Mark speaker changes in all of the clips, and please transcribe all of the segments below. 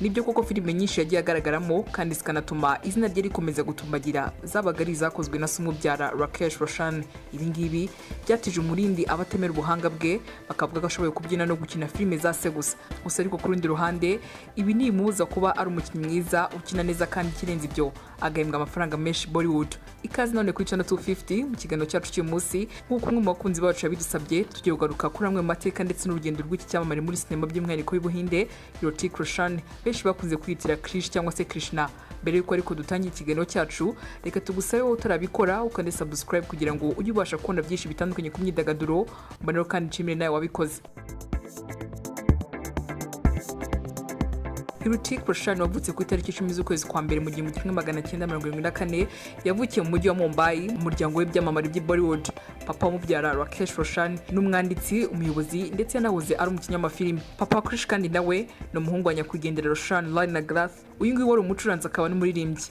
Speaker 1: Nibyo koko filime nyinshi yagiye agaragaramo kandi zikanatuma izina rye rikomeza gutumbagira zabaga ari zakozwe na Sumubyara Rakesh Roshan. Ibi ngibi byatije umurindi abatemera ubuhanga bwe bakavuga ko ashoboye kubyina no gukina filime za se gusa. Gusa ariko ku rundi ruhande ibi ntibimubuza kuba ari umukinnyi mwiza ukina neza kandi ikirenze ibyo agahembwa amafaranga menshi Bollywood. Ikaze none kuri channel 250 mu kiganiro cyacu cy'umunsi nk'uko umwe mu bakunzi bacu yabidusabye tugiye kugaruka kuri amwe mu mateka ndetse n'urugendo rw'iki cyamamare muri sinema by'umwihariko y'Ubuhinde Rohit Roshan benshi bakunze kwitira Krishna cyangwa se Krishna. Mbere yuko ariko dutangiye ikiganiro cyacu reka tugusabe wowe utarabikora ukande subscribe kugira ngo ujye ubasha kubona byinshi bitandukanye ku myidagaduro mbonero kandi nshimire nawe wabikoze. Rohit Roshan wavutse ku itariki 10 z'ukwezi kwa mbere mu 1974 yavukiye mu mujyi wa Mumbai mu muryango w'ibyamamare by'i Bollywood. Papa w'umubyara Rakesh Roshan n'umwanditsi umuyobozi ndetse yanahoze ari umukinnyi w'amafilimi. Papa wa Krish kandi nawe ni umuhungu wa nyakwigendera Roshan Lina Grath uyu nguyu wari umucuranzi akaba n'umuririmbyi.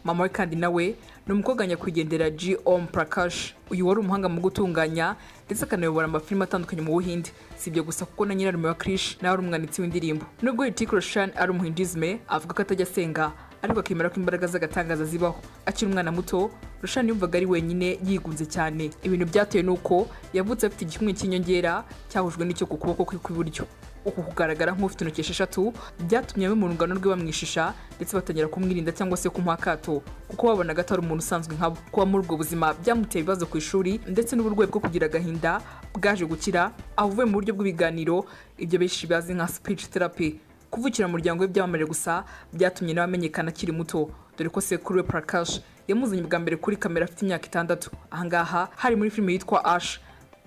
Speaker 1: Mama we kandi nawe ni umukobwa nyakwigendera G. Om Prakash uyu wari umuhanga mu gutunganya ndetse akanayobora amafilimi atandukanye mu Buhinde. Si ibyo gusa kuko na nyirarume wa Krish nawe ari umwanditsi w'indirimbo. Nubwo Rohit Roshan ari umuhindizme avuga ko atajya asenga ariko akemera ko imbaraga z'agatangaza zibaho. Akiri umwana muto Roshan yumvaga ari wenyine yigunze cyane. Ibintu byatewe nuko yavutse afite igikumwe cy'inyongera cyahujwe n'icyo ku kuboko kwe kw'iburyo. Uku kugaragara nk'ufite intoki 6 byatumye mu rungano rwe bamwishisha ndetse batangira kumwirinda cyangwa se kumuha akato kuko babonaga atari umuntu usanzwe nkabo. Kuba muri ubwo buzima byamuteye ibibazo ku ishuri ndetse n'uburwayi bwo kugira agahinda bwaje gukira avuye mu buryo bw'ibiganiro ibyo benshi bazi nka speech therapy. Kuvukira mu muryango w'ibyamamare gusa byatumye nawe amenyekana akiri muto dore ko sekuru we Prakash yamuzanye bwa mbere kuri kamera afite imyaka 6. Ahangaha hari muri filime yitwa Ash.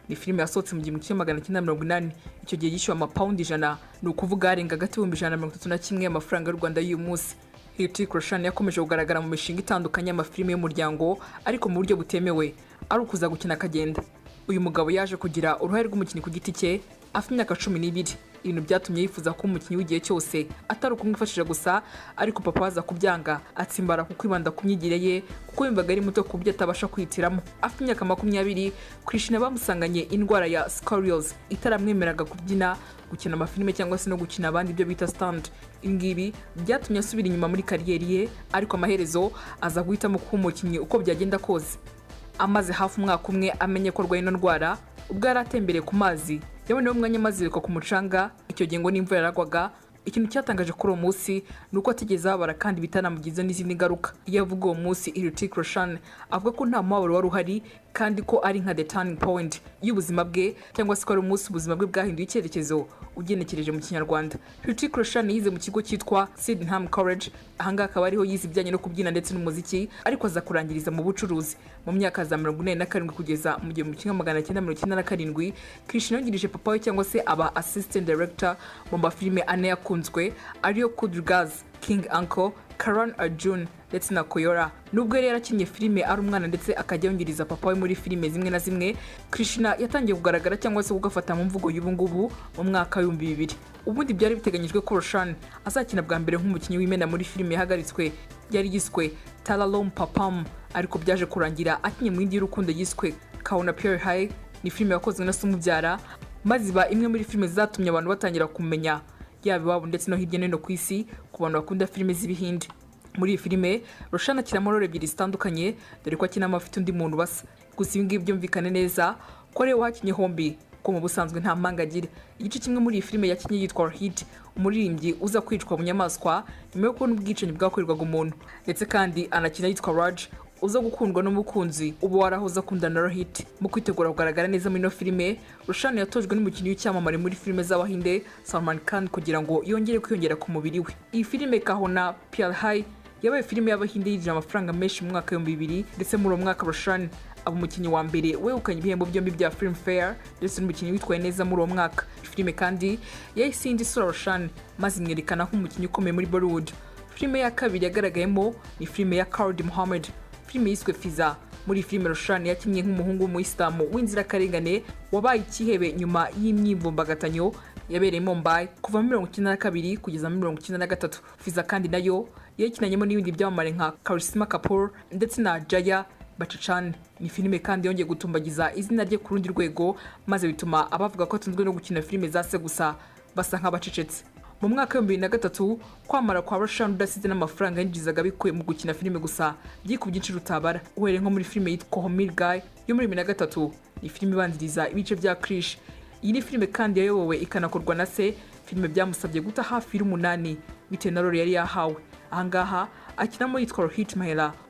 Speaker 1: Ni filime yasohotse mu 1980. Icyo gihe yishyuwe amapawundi 100 ni ukuvuga arenga hagati y'U131 y'amafaranga y'u Rwanda y'uyu munsi. Rohit Roshan yakomeje kugaragara mu mishinga itandukanye y'amafilime y'umuryango ariko mu buryo butemewe ari ukuza gukina akagenda. Uyu mugabo yaje kugira uruhare rw'umukinnyi ku giti cye afite imyaka 12. Ibintu byatumye yifuza ko umukinnyi w'igihe cyose atari ukumwifashisha gusa ariko papa waza kubyanga atsimbara ku kwibanda ku myigire ye kuko yumvaga ari muto ku buryo atabasha kwihitiramo. Afite imyaka 20 Krishna bamusanganye indwara ya scoliosis itaramwemeraga kubyina gukina amafilime cyangwa se no gukina abandi ibyo bita stand. Ingibi byatumye asubira inyuma muri kariyeri ye ariko amaherezo aza guhitamo kuba umukinnyi uko byagenda koze. Amaze hafi umwaka umwe amenye ko arwaye ino ndwara ubwo yari atembereye ku mazi yaboneyeho umwanya maze ku mucanga. Icyo gihe ngo n'imvura yaragwaga. Ikintu cyatangaje kuri uwo munsi ni uko atigeze ababara kandi bitanamugize n'izindi ngaruka. Iyo avuga uwo munsi Rohit Roshan avuga ko nta mubabaro wari uhari kandi ko ari nka the turning point y'ubuzima bwe cyangwa se ko ari umunsi ubuzima bwe bwahinduye icyerekezo ugenekereje mu Kinyarwanda. Rohit Roshan yize mu kigo cyitwa Sydenham College. Ahangaha akaba ariho yize ibijyanye no kubyina ndetse n'umuziki ariko aza kurangiriza mu bucuruzi. Mu myaka za 47 kugeza mu 1997 Krishna yongirije papa we cyangwa se aba assistant director mu mafilime ane yakunzwe ariyo Kudrgaz, King Uncle, Karan Arjun ndetse na Kora. Nubwo yari yarakinnye filime ari umwana ndetse akajya yongiriza papa we muri filime zimwe na zimwe, Krishna yatangiye kugaragara cyangwa se kugafata mu mvugo y'ubu ngubu mu mwaka wa 2000. Ubundi byari biteganyijwe ko Roshan azakina bwa mbere nk'umukinnyi w'imena muri filime yahagaritswe yari yiswe Talalom Papam ariko byaje kurangira akinye mu yindi y'urukundo yiswe Kauna Pure High. Ni filime yakozwe na Sumubyara maze iba imwe muri filime zatumye abantu batangira kumenya yaba iwabo ndetse no hirya no hino ku isi ku bantu bakunda filime z'Ibihinde. Muri iyi filime Roshan akina role ebyiri zitandukanye dore ko akina afite undi muntu basa. Gusa ibi ngibi byumvikane neza ko ari we wakinye hombi ko mu busanzwe nta mpanga agira. Igice kimwe muri iyi filime yakinye yitwa Rohit, umuririmbyi uza kwicwa mu nyamaswa nyuma yo kubona ubwicanyi bwakorerwaga umuntu, ndetse kandi anakina yitwa Raj uza gukundwa n'umukunzi ubu warahoze akundana na Rohit. Mu kwitegura kugaragara neza muri no filime Roshan yatojwe n'umukinnyi w'icyamamare muri filime z'Abahinde Salman Khan kugira ngo yongere kwiyongera ku mubiri we. Iyi filime Kahona Pure High yabaye filime y'Abahinde yinjije amafaranga menshi mu mwaka wa 2000 ndetse muri uwo mwaka Roshan aba umukinnyi wa mbere wegukanye ibihembo byombi bya Filmfare ndetse n'umukinnyi witwaye neza muri uwo mwaka. Filime kandi yahise indi sura Roshan maze imwerekana nk'umukinnyi ukomeye muri Bollywood. Filime ya kabiri yagaragayemo ni filime ya Khalid Muhammad, filime yiswe Fiza. Muri filime Roshan yakinnye nk'umuhungu w'umuyisilamu w'inzirakarengane wabaye ikihebe nyuma y'imyivumbagatanyo yabereye Mumbai kuva mu 1992 kugeza mu 1993. Fiza kandi nayo yakinanyemo n'ibindi byamamare nka Karisma Kapoor ndetse na Jaya Bachchan. Ni filime kandi yongeye gutumbagiza izina rye ku rundi rwego maze bituma abavuga ko atunzwe no gukina filime zase gusa basa nk'abacecetse. Mu mwaka wa 2003 kwamara kwa Roshan udasize n'amafaranga yinjizaga bikuye mu gukina filime gusa byikubye inshuro utabara. Uhereye nko muri filime yitwa Homil Guy yo muri 2003, ni filime ibanziriza ibice bya Krish. Iyi ni filime kandi yayobowe ikanakorwa na se. Filime byamusabye guta hafi y'umunani bitewe na role yari yahawe. Ahangaha akinamo yitwa Rohit,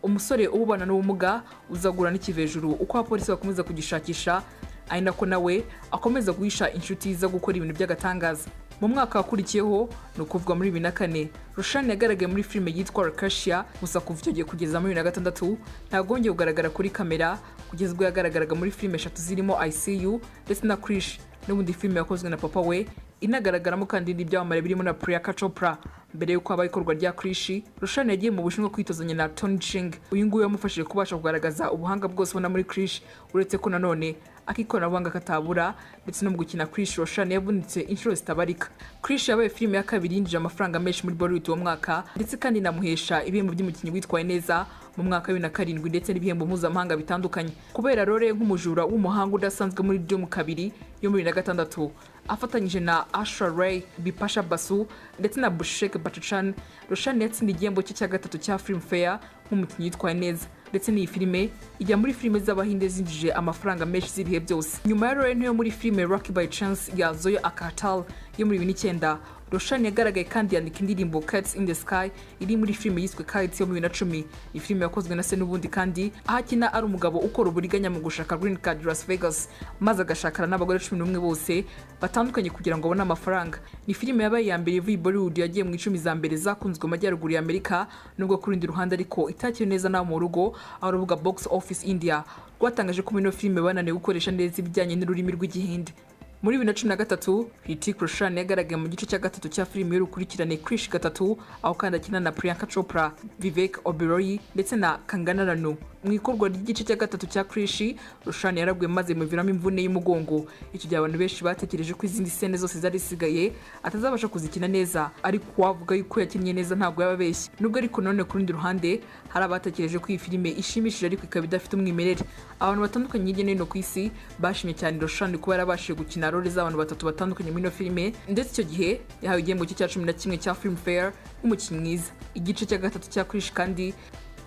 Speaker 1: umusore ububana n'ubumuga uzagura n'ikivejuru uko abapolisi bakomeza kugishakisha, ari nako nawe akomeza guhisha inshuti za gukora ibintu by'agatangaza. Mu mwaka wakurikiyeho no kuvuga muri 2004, Roshan yagaragaye muri filime yitwa Rakashia, gusa kuva icyo gihe kugeza muri 2006 ntabwo yongeye kugaragara kuri kamera kugeza ubwo yagaragaraga muri filime 3 zirimo ICU ndetse na Krish, n'ubundi filime yakozwe na papa we inagaragaramo kandi n'ibyamamare birimo na Priyanka Chopra. Mbere y'uko habaye ikorwa rya Krish, Roshan yagiye mu Bushinwa kwitozanya na Tony Ching. Uyu nguyu yamufashije kubasha kugaragaza ubuhanga bwose ubona muri Krish, uretse ko nanone akikoranabuhanga katabura ndetse no mu gukina Krish Roshan yavunitse inshuro zitabarika. Krish yabaye filime ya kabiri yinjije amafaranga menshi muri Bollywood uwo mwaka, ndetse kandi inamuhesha ibihembo by'umukinnyi witwaye neza mu mwaka wa 2007 ndetse n'ibihembo mpuzamahanga bitandukanye kubera role nk'umujura w'umuhanga udasanzwe muri Doom 2 yo muri 2006 afatanyije na Ashra Ray, Bipasha Basu ndetse na Bushek Bachchan. Roshan yatsindiye igihembo cye cya gatatu cya Filmfare nk'umukinnyi witwaye neza, ndetse n'iyi filime ijya muri filime z'abahinde zinjije amafaranga menshi z'ibihe byose. Nyuma ya role yo muri filime Lucky by Chance ya Zoya Akatal yo muri 2009, Roshan yagaragaye kandi yandika indirimbo Cats in the Sky iri muri filime yiswe Kites yo muri 2010. Iyi filime yakozwe na se n'ubundi kandi ahakina ari umugabo ukora uburiganya mu gushaka green card Las Vegas maze agashakana n'abagore 11 bose batandukanye kugira ngo abone amafaranga. Ni filime yabaye ya mbere ivuye Bollywood yagiye mu 10 za mbere zakunzwe mu majyaruguru ya Amerika, nubwo ku rundi ruhande ariko itakiri neza naho mu rugo, aho ruvuga Box Office India rwatangaje ko ino filime bananiwe gukoresha neza ibijyanye n'ururimi rw'igihinde. Muri 2013, Hrithik Roshan yagaragaye mu gice cya gatatu cya filime y'urukurikirane Krish 3, aho kandi akina na Priyanka Chopra, Vivek Oberoi ndetse na Kangana Ranu. Mu ikorwa ry'igice cya gatatu cya Krish, Roshan yaraguye maze muviramo imvune y'umugongo. Icyo gihe abantu benshi batekereje ko izindi scene zose zari sigaye atazabasha kuzikina neza, ariko wavuga yuko yakinnye neza ntabwo yababeshye. Nubwo ariko none ku rundi ruhande hari abatekereje ko iyi filime ishimishije ariko ikaba idafite umwimerere. Abantu batandukanye hirya no hino ku isi bashimye cyane Roshan kuba yarabashije gukina role z'abantu batatu batandukanye muri ino filime, ndetse icyo gihe yahawe igihembo cya 11 cya Filmfare nk'umukinnyi mwiza. Igice cya gatatu cya Krish kandi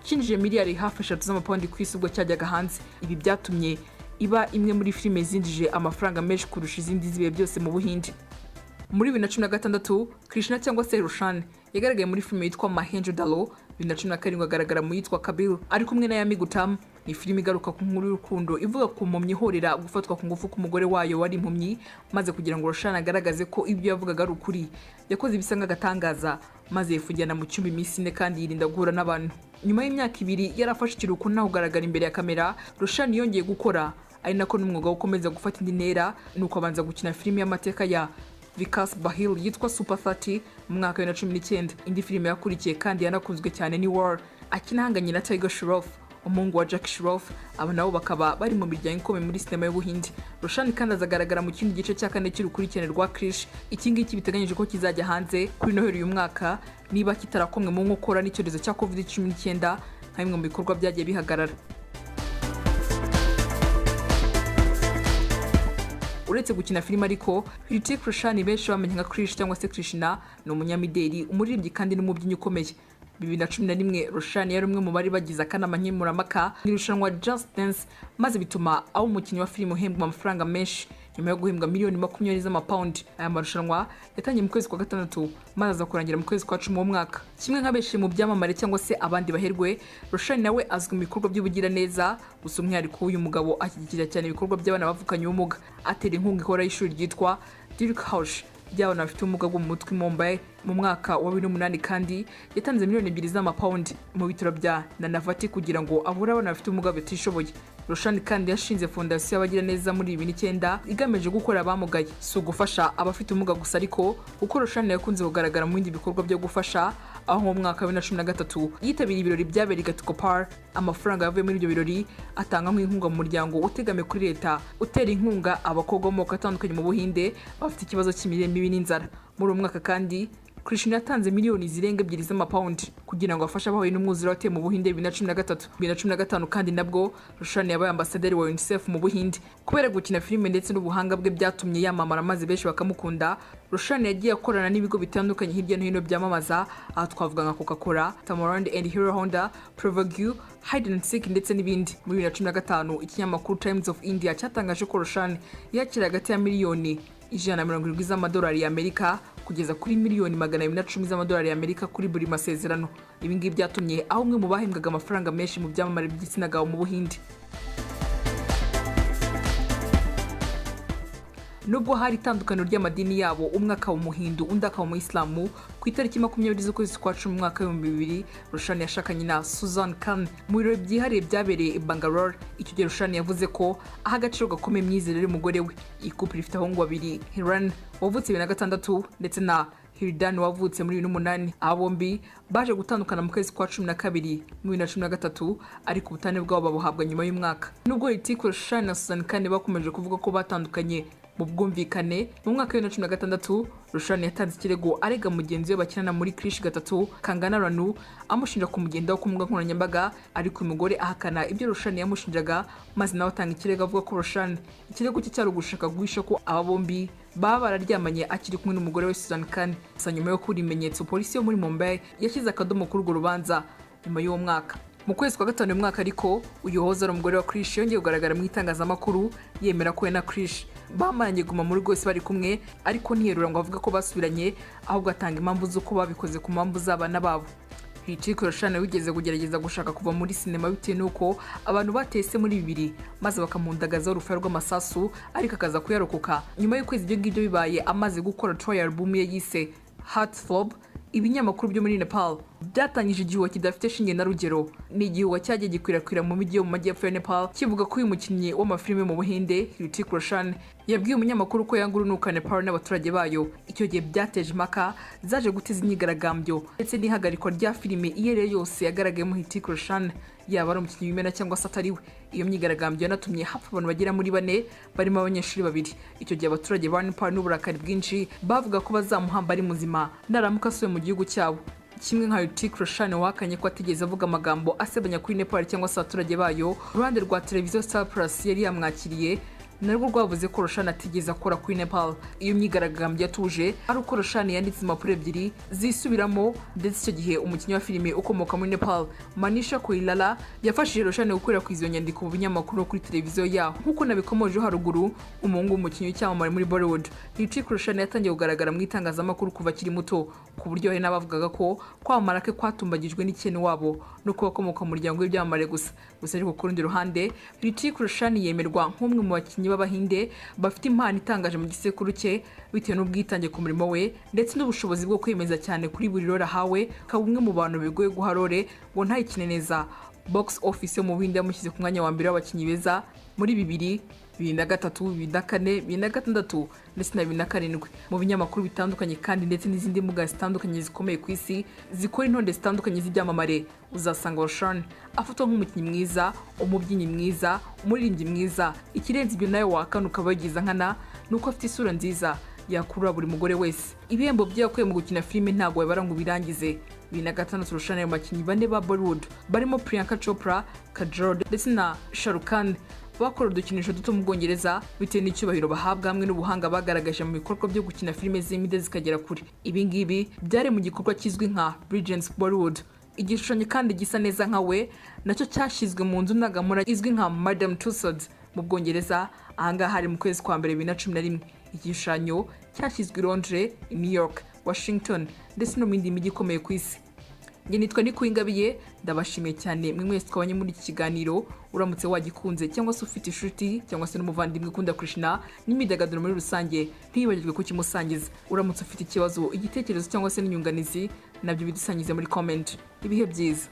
Speaker 1: kinjije miliyari hafi 3 z'amapawundi ku isi ubwo cyajyaga hanze. Ibi byatumye iba imwe muri filime zinjije amafaranga menshi kurusha izindi zibihe byose mu Buhinde. Muri 2016, Krishna cyangwa se Roshan yagaragaye muri filime yitwa Mahenjo Dalo. 2017 agaragara mu yitwa Kabil ari kumwe na Yami Gutam. Ni filime igaruka ku nkuru y'urukundo ivuga ku mpumyi ihorera gufatwa ku ngufu k'umugore wayo wari impumyi, maze kugira ngo Roshan agaragaze ko ibyo yavugaga ari ukuri, yakoze ibisa nk'agatangaza maze yifujyana mu cyumba iminsi 4 kandi yirinda guhura n'abantu. Nyuma y'imyaka 2 yarafashe ikiruhuko naho kugaragara imbere ya kamera, Roshan yongeye gukora, ari nako n'umwuga ukomeza gufata indi ntera, nuko abanza gukina filime y'amateka ya Vikas Bahil yitwa Super 30 mu mwaka wa 2019. Indi filime yakurikiye kandi yanakunzwe cyane ni War, akina hanganye na Tiger Shroff, umuhungu wa Jack Shroff. Aba nabo bakaba bari mu miryango ikomeye muri sinema y'Ubuhinde. Roshan kandi azagaragara mu kindi gice cya 4 cy'urukurikirane rwa Krish. Iki ngiki biteganyije ko kizajya hanze kuri Noheli uyu mwaka niba kitarakomwe mu nkokora n'icyorezo cya COVID-19 nka bimwe mu bikorwa byagiye bihagarara. Uretse gukina filime ariko, Hrithik Roshan benshi bamenye nka Krish cyangwa se Krishna, ni umunyamideli, umuririmbyi kandi n'umubyinnyi ukomeye. 2011, Roshan yari umwe mu bari bagize akanama nkemurampaka mu irushanwa Just Dance, maze bituma abo umukinnyi wa filime uhembwa amafaranga menshi nyuma yo guhembwa miliyoni 20 z'amapawundi. Aya marushanwa yatangiye mu kwezi kwa gatandatu maze aza kurangira mu kwezi kwa 10 mu mwaka. Kimwe nk'abenshi mu byamamare cyangwa se abandi baherwe, Roshan nawe azwi mu bikorwa by'ubugira neza, gusa umwihariko w'uyu mugabo ashyigikira cyane ibikorwa by'abana bavukanye ubumuga. Atera inkunga ihora y'ishuri ryitwa Dirk House ry'abana bafite ubumuga bwo mu mutwe i Mumbai. Mu mwaka wa 2008 kandi yatanze miliyoni 2 z'amapawundi mu bitaro bya Nanavati kugira ngo avure abana bafite ubumuga batishoboye. Roshan kandi yashinze fondasiyo y'abagira neza muri 2009 igamije gukora abamugaye, si ugufasha abafite ubumuga gusa ariko kuko Roshan yakunze kugaragara mu bindi bikorwa byo gufasha, aho mu mwaka wa 2013 yitabiriye ibirori byabereye Gatkopar. Amafaranga yavuye muri ibyo birori atanga nk'inkunga mu muryango utegamiye kuri leta utera inkunga abakobwa mu moko atandukanye mu Buhinde bafite ikibazo cy'imirire mibi n'inzara. Muri uwo mwaka kandi Krishna yatanze miliyoni zirenga 2 z'amapaundi kugira ngo afashe abahuye n'umwuzure wateye mu Buhinde 2013 kandi nabwo Roshani yabaye ambasaderi wa UNICEF mu Buhinde. Kubera gukina filime ndetse n'ubuhanga bwe byatumye yamamara maze benshi bakamukunda. Roshani yagiye akorana n'ibigo bitandukanye hirya no hino byamamaza, aha twavuga nka Kora, Tamarind and Hero Honda, Provague, Hide and Seek ndetse n'ibindi. Muri 2015 ikinyamakuru Times of India cyatangaje ko Roshani yakira hagati ya miliyoni 170 z'amadolari y'Amerika kugeza kuri miliyoni 210 z'amadolari y'Amerika kuri buri masezerano. Ibi ngibi byatumye aho umwe mu bahembwaga amafaranga menshi mu byamamare by'igitsina gabo mu Buhinde. Nubwo hari itandukaniro ry'amadini yabo, umwe akaba umuhindu undi akaba umuyisilamu, ku itariki 20 z'ukwezi kwa 10 mu mwaka wa 2000 Roshani yashakanye na Suzan Khan mu birori byihariye byabereye i Bangalore. Icyo gihe Roshani yavuze ko aha agaciro gakomeye imyizerere y'umugore we. Iyi couple ifite abahungu babiri, Hiran wavutse 2006 ndetse na Hirdan wavutse muri 2008. Aba bombi baje gutandukana mu kwezi kwa 12 mu 2013 ariko ubutane bwabo babuhabwa nyuma y'umwaka. Nubwo Roshani na Suzan Khan bakomeje kuvuga ko batandukanye mu bwumvikane, mu mwaka wa 2016 Roshani yatanze ikirego arega mugenzi we bakinana muri Krish 3 Kangana Ranu amushinja kumugendaho ku mbuga nkoranyambaga, ariko umugore ahakana ibyo Roshani yamushinjaga maze nawe atanga ikirego avuga ko Roshani ikirego cye cyari gushaka guhisha ko aba bombi baba bararyamanye akiri kumwe n'umugore we Suzan Khan. Gusa nyuma yo kubura ibimenyetso, polisi yo muri Mumbai yashyize akadomo kuri urwo rubanza nyuma y'uwo mwaka. Mu kwezi kwa 5 mwaka ariko uyu wahoze ari umugore wa Krish yongeye kugaragara mu itangazamakuru yemera ko we na Krish bamaranye guma muri rwose bari kumwe, ariko ntiyerura ngo avuga ko basubiranye, ahubwo atanga impamvu z'uko babikoze ku mpamvu z'abana babo. Roshani wigeze kugerageza gushaka kuva muri sinema bitewe n'uko abantu batese muri 2000 maze bakamundagaza urufaya rw'amasasu, ariko akaza kuyarokoka. Nyuma y'ukwezi ibyo ngibyo bibaye, amaze gukora trial album ye yise Heartthrob, ibinyamakuru byo muri Nepal byatangije igihuha kidafite shinge na rugero. Ni igihuha cyagiye gikwirakwira mu mijyi yo mu majyepfo ya Nepal kivuga ko uyu mukinnyi w'amafilime mu Buhinde Roshani yabwiye umunyamakuru ko yanga urunuka Nepal n'abaturage bayo. Icyo gihe byateje impaka zaje guteza imyigaragambyo ndetse n'ihagarikwa rya filime iyere yose yagaragayemo Roshani, yaba ari umukinnyi w'imena cyangwa se atari we. Iyo myigaragambyo yanatumye hapfa abantu bagera muri 4 barimo abanyeshuri 2. Icyo gihe abaturage ba Nepal n'uburakari bwinshi bavuga ko bazamuhamba ari muzima naramuka asuye mu gihugu cyabo. Kimwe nka Roshani wahakanye ko atigeze avuga amagambo asebanya kuri Nepal cyangwa se abaturage bayo, uruhande rwa televiziyo Star Plus yari yamwakiriye narwo rwavuze ko Roshani atigeze akora kuri Nepal. Iyo myigaragambyo yatuje ari uko Roshani yanditse impapuro 2 zisubiramo, ndetse icyo gihe umukinnyi wa filime ukomoka muri Nepal Manisha Koirala yafashije Roshani gukwirakwiza iyo nyandiko mu binyamakuru kuri televiziyo yaho. Nk'uko nabikomoje haruguru, umuhungu w'umukinnyi w'icyamamare muri Bollywood Roshani yatangiye kugaragara mu itangazamakuru kuva akiri muto, ku buryo hari n'abavugaga ko kwamara ke kwatumbagijwe n'ikintu wabo no kuba akomoka mu muryango w'ibyamamare gusa. Ariko ku rundi ruhande Roshani yemerwa nk'umwe mu bakinnyi b'Abahinde bafite impano itangaje mu gisekuru cye bitewe n'ubwitange ku murimo we ndetse n'ubushobozi bwo kwemeza cyane kuri buri role ahawe. Akaba umwe mu bantu bigoye guha role ngo ntayikine neza. Box office yo mu Buhinde yamushyize ku mwanya wa mbere w'abakinnyi beza muri 2003, 2004, 2006 ndetse na 2007 mu binyamakuru bitandukanye kandi ndetse n'izindi mbuga zitandukanye zikomeye ku isi zikora intonde zitandukanye z'ibyamamare. Uzasanga Roshani afatwa nk'umukinnyi mwiza, umubyinnyi mwiza, umuririmbyi mwiza. Ikirenze ibyo nayo wakana ukaba yagiza nkana nuko afite isura nziza yakurura buri mugore wese. Ibihembo byakuye mu gukina filime ntabwo yabara ngo birangize. 2006 Roshani mu bakinnyi 4 ba Bollywood barimo Priyanka Chopra, Kajol ndetse na Shah Rukh Khan bakora udukinisho duto mu Bwongereza bitewe n'icyubahiro bahabwa hamwe n'ubuhanga bagaragaje mu bikorwa byo gukina filime z'imide zikagera kure. Ibi ngibi byari mu gikorwa kizwi nka Brilliance Bollywood. Igishushanyo kandi gisa neza nka we nacyo cyashyizwe mu nzu ndangamurage izwi nka Madame Tussauds mu Bwongereza. Ahangaha hari mu kwezi kwa mbere 2011. Igishushanyo cyashyizwe i Londres, i New York, Washington ndetse no mu yindi mijyi ikomeye ku isi. Nge nitwa Nikuingabiye, ndabashimiye cyane mwe mwese twabanye muri iki kiganiro. Uramutse wagikunze cyangwa se ufite inshuti cyangwa se n'umuvandimwe ukunda Krishna n'imyidagaduro muri rusange, ntibagirwe ko kimusangiza. Uramutse ufite ikibazo, igitekerezo cyangwa se n'inyunganizi, nabyo bidusangize muri comment. Ibihe byiza.